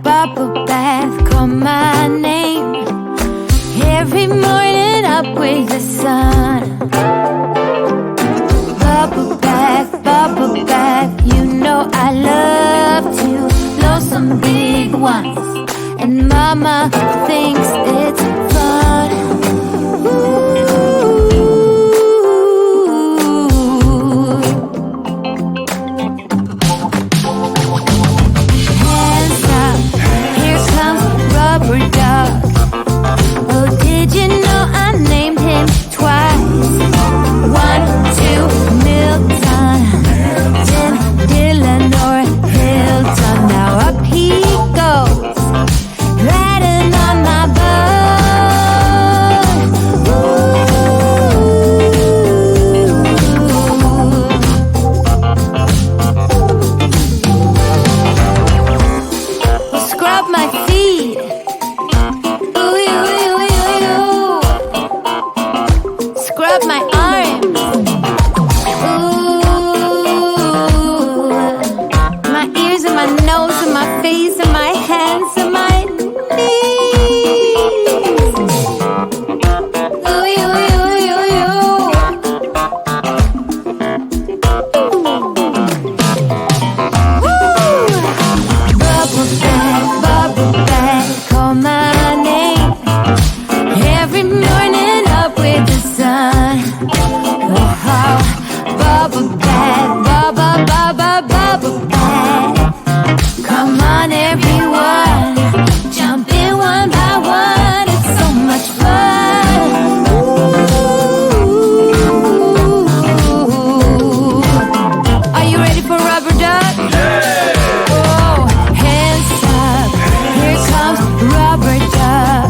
Bubble bath, call my name. Every morning up with the sun. Bubble bath, you know I love to blow some big ones. And mama thinks it's fun. Hands up, here comes Rubber Duck. Oh, did you know I named him twice? 1, 2, Milton, then Dylan or Hilton. Now up he goes, riding on my boat. Well, scrub my feet. Ooh, you, scrub my arms. Ooh, my ears and my nose and my face and my hands and my knees. Ooh, you. Woo! Bubble bath, call my name. Every morning up with the sun. Oh, bubble bath, bubble bath. Come on, everyone, jump in one by one. It's so much fun. Ooh. Are you ready for Rubber Duck? Oh, hands up, here comes Rubber Duck.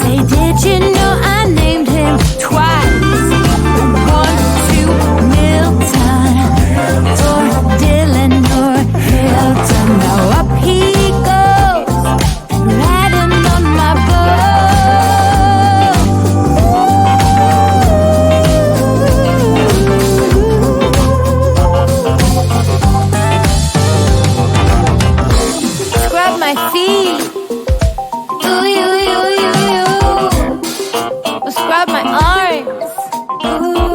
Say, did you know I named him twice? 1, 2, Milton, or Dylan or Hilton. Now up he goes, riding on my boat. Scrub my feet. Ooh, you. Well, scrub my arms. Ooh.